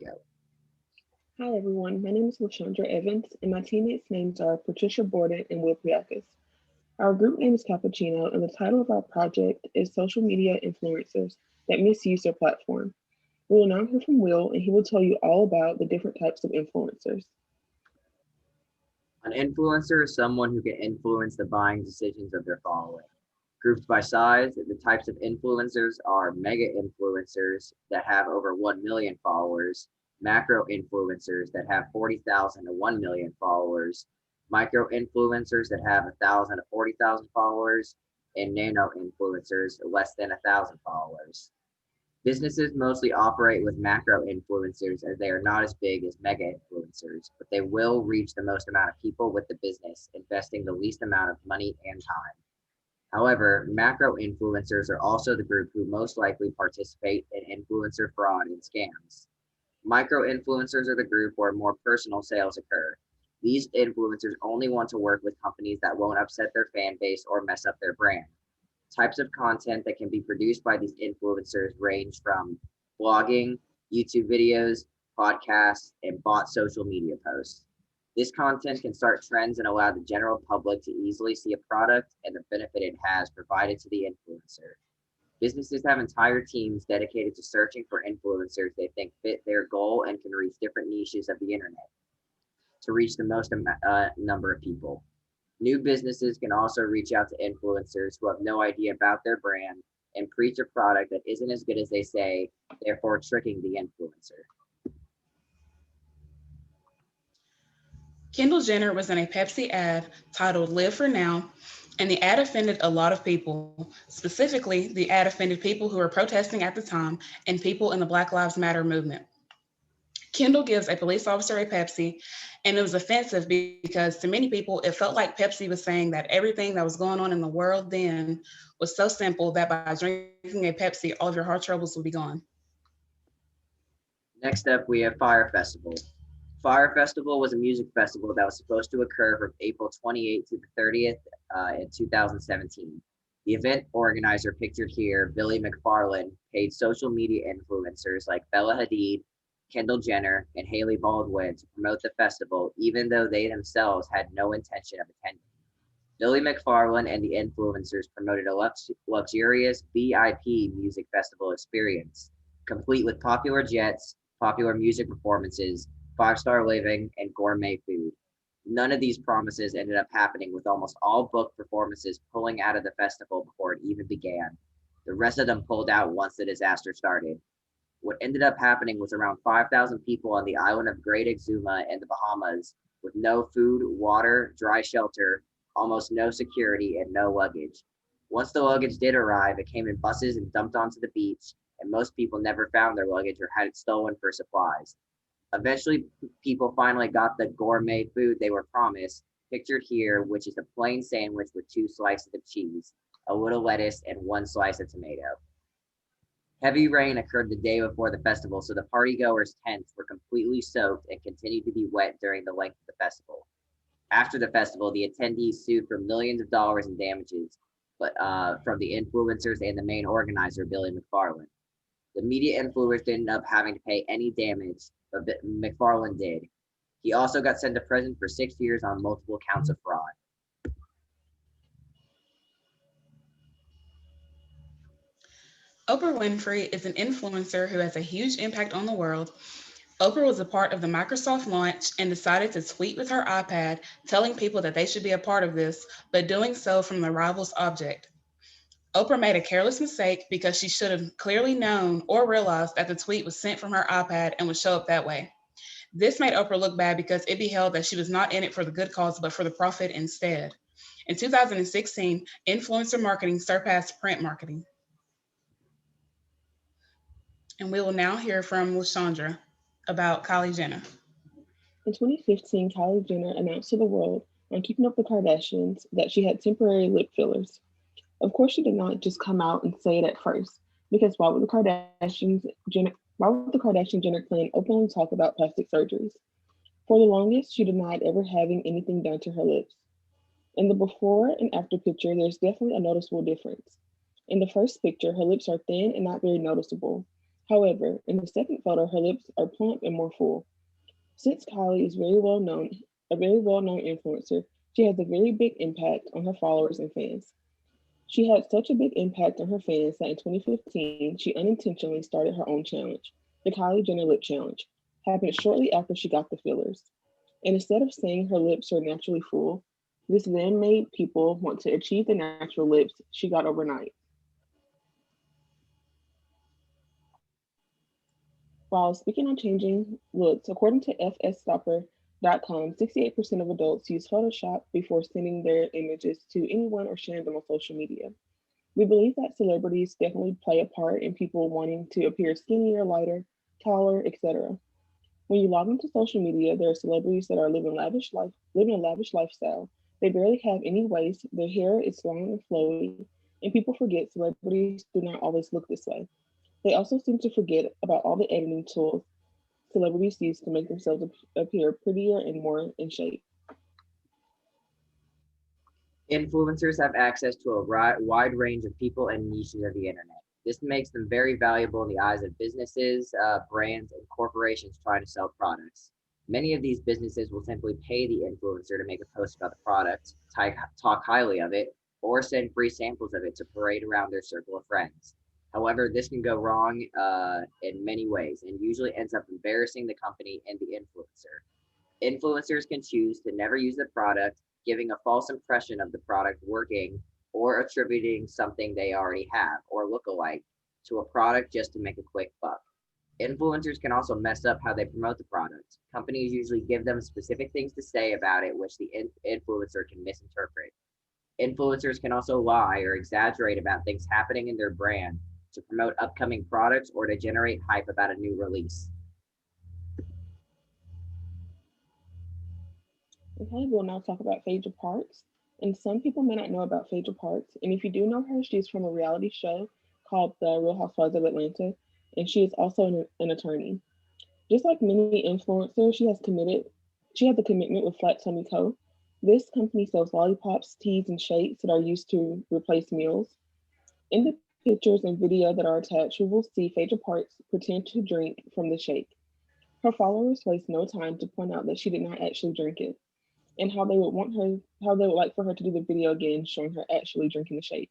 Go. Hi everyone, my name is Lashandra Evans, and my teammates' names are Patricia Borden and Will Priakas. Our group name is Cappuccino, and the title of our project is Social Media Influencers That Misuse Their Platform. We will now hear from Will, and he will tell you all about the different types of influencers. An influencer is someone who can influence the buying decisions of their following. Grouped by size, the types of influencers are mega influencers that have over 1 million followers, macro influencers that have 40,000 to 1 million followers, micro influencers that have 1,000 to 40,000 followers, and nano influencers less than 1,000 followers. Businesses mostly operate with macro influencers as they are not as big as mega influencers, but they will reach the most amount of people with the business, investing the least amount of money and time. However, macro influencers are also the group who most likely participate in influencer fraud and scams. Micro influencers are the group where more personal sales occur. These influencers only want to work with companies that won't upset their fan base or mess up their brand. Types of content that can be produced by these influencers range from blogging, YouTube videos, podcasts, and bot social media posts. This content can start trends and allow the general public to easily see a product and the benefit it has provided to the influencer. Businesses have entire teams dedicated to searching for influencers they think fit their goal and can reach different niches of the internet to reach the most number of people. New businesses can also reach out to influencers who have no idea about their brand and preach a product that isn't as good as they say, therefore tricking the influencer. Kendall Jenner was in a Pepsi ad titled Live for Now, and the ad offended a lot of people. Specifically, the ad offended people who were protesting at the time and people in the Black Lives Matter movement. Kendall gives a police officer a Pepsi, and it was offensive because to many people, it felt like Pepsi was saying that everything that was going on in the world then was so simple that by drinking a Pepsi, all of your heart troubles would be gone. Next up, we have Fire Festival. Fire Festival was a music festival that was supposed to occur from April 28th to the 30th in 2017. The event organizer, pictured here, Billy McFarland, paid social media influencers like Bella Hadid, Kendall Jenner, and Haley Baldwin to promote the festival, even though they themselves had no intention of attending. Billy McFarland and the influencers promoted a luxurious VIP music festival experience, complete with popular jets, popular music performances, five-star living, and gourmet food. None of these promises ended up happening, with almost all booked performances pulling out of the festival before it even began. The rest of them pulled out once the disaster started. What ended up happening was around 5,000 people on the island of Great Exuma in the Bahamas with no food, water, dry shelter, almost no security, and no luggage. Once the luggage did arrive, it came in buses and dumped onto the beach, and most people never found their luggage or had it stolen for supplies. Eventually, people finally got the gourmet food they were promised, pictured here, which is a plain sandwich with two slices of cheese, a little lettuce, and one slice of tomato. Heavy rain occurred the day before the festival, so the partygoers' tents were completely soaked and continued to be wet during the length of the festival. After the festival, the attendees sued for millions of dollars in damages, but from the influencers and the main organizer, Billy McFarland. The media influencers didn't end up having to pay any damage, but McFarland did. He also got sent to prison for 6 years on multiple counts of fraud. Oprah Winfrey is an influencer who has a huge impact on the world. Oprah was a part of the Microsoft launch and decided to tweet with her iPad, telling people that they should be a part of this, but doing so from the rival's object. Oprah made a careless mistake because she should have clearly known or realized that the tweet was sent from her iPad and would show up that way. This made Oprah look bad because it beheld that she was not in it for the good cause, but for the profit instead. In 2016, influencer marketing surpassed print marketing. And we will now hear from Lashandra about Kylie Jenner. In 2015, Kylie Jenner announced to the world on Keeping Up with the Kardashians that she had temporary lip fillers. Of course, she did not just come out and say it at first, because why would the Kardashian Jenner clan openly talk about plastic surgeries? For the longest, she denied ever having anything done to her lips. In the before and after picture, there's definitely a noticeable difference. In the first picture, her lips are thin and not very noticeable. However, in the second photo, her lips are plump and more full. Since Kylie is a very well-known influencer, she has a very big impact on her followers and fans. She had such a big impact on her fans that in 2015, she unintentionally started her own challenge, the Kylie Jenner Lip Challenge, happened shortly after she got the fillers. And instead of saying her lips are naturally full, this then made people want to achieve the natural lips she got overnight. While speaking on changing looks, according to fsstopper.com, 68% of adults use Photoshop before sending their images to anyone or sharing them on social media. We believe that celebrities definitely play a part in people wanting to appear skinnier, lighter, taller, etc. When you log into social media, there are celebrities that are living a lavish lifestyle. They barely have any waist, their hair is long and flowy, and people forget celebrities do not always look this way. They also seem to forget about all the editing tools celebrities use to make themselves appear prettier and more in shape. Influencers have access to a wide range of people and niches of the internet. This makes them very valuable in the eyes of businesses, brands, and corporations trying to sell products. Many of these businesses will simply pay the influencer to make a post about the product, talk highly of it, or send free samples of it to parade around their circle of friends. However, this can go wrong in many ways and usually ends up embarrassing the company and the influencer. Influencers can choose to never use the product, giving a false impression of the product working or attributing something they already have or look alike to a product just to make a quick buck. Influencers can also mess up how they promote the product. Companies usually give them specific things to say about it, which the influencer can misinterpret. Influencers can also lie or exaggerate about things happening in their brand to promote upcoming products or to generate hype about a new release. Okay, we'll now talk about Phaedra Parks. And some people may not know about Phaedra Parks. And if you do know her, she's from a reality show called The Real Housewives of Atlanta. And she is also an attorney. Just like many influencers, she has a commitment with Flat Tummy Co. This company sells lollipops, teas, and shakes that are used to replace meals. In the pictures and video that are attached, you will see Phaedra Parks pretend to drink from the shake. Her followers waste no time to point out that she did not actually drink it and how they would like for her to do the video again showing her actually drinking the shake.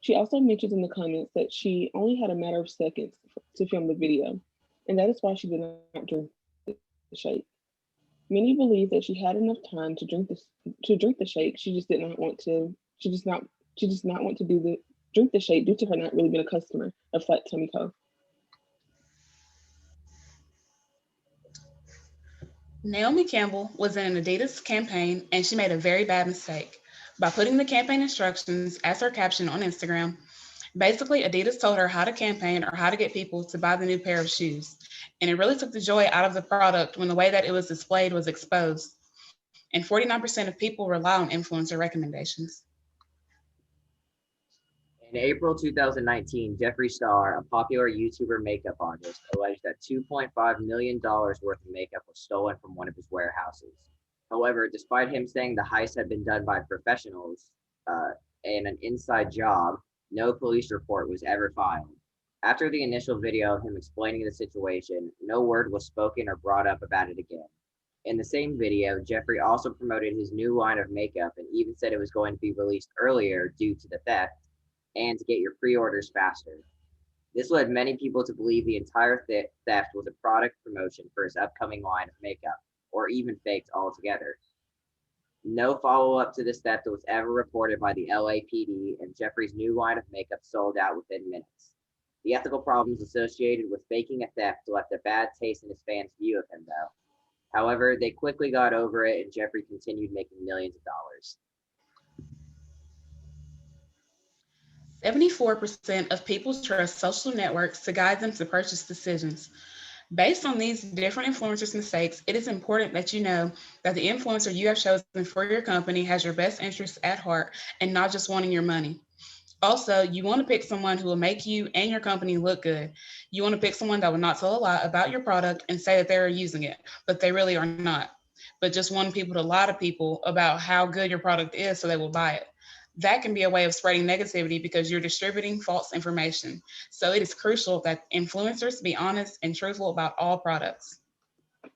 She also mentions in the comments that she only had a matter of seconds to film the video, and that is why she did not drink the shake. Many believe that she had enough time to drink the shake. She just not she just not want to drink the shake due to her not really being a customer of Flat Tummy Co. Naomi Campbell was in an Adidas campaign and she made a very bad mistake by putting the campaign instructions as her caption on Instagram. Basically, Adidas told her how to campaign or how to get people to buy the new pair of shoes. And it really took the joy out of the product when the way that it was displayed was exposed. And 49% of people rely on influencer recommendations. In April 2019, Jeffree Star, a popular YouTuber makeup artist, alleged that $2.5 million worth of makeup was stolen from one of his warehouses. However, despite him saying the heist had been done by professionals and an inside job, no police report was ever filed. After the initial video of him explaining the situation, no word was spoken or brought up about it again. In the same video, Jeffrey also promoted his new line of makeup and even said it was going to be released earlier due to the theft and to get your pre-orders faster. This led many people to believe the entire theft was a product promotion for his upcoming line of makeup, or even faked altogether. No follow-up to this theft was ever reported by the LAPD, and Jeffrey's new line of makeup sold out within minutes. The ethical problems associated with faking a theft left a bad taste in his fans' view of him, though. However, they quickly got over it, and Jeffrey continued making millions of dollars. 74% of people trust social networks to guide them to purchase decisions. Based on these different influencers' mistakes, it is important that you know that the influencer you have chosen for your company has your best interests at heart and not just wanting your money. Also, you want to pick someone who will make you and your company look good. You want to pick someone that will not tell a lie about your product and say that they're using it, but they really are not. But just want people to lie to people about how good your product is so they will buy it. that can be a way of spreading negativity because you're distributing false information. So it is crucial that influencers be honest and truthful about all products. And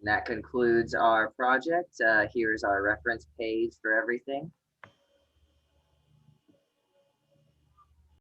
that concludes our project. Here's our reference page for everything.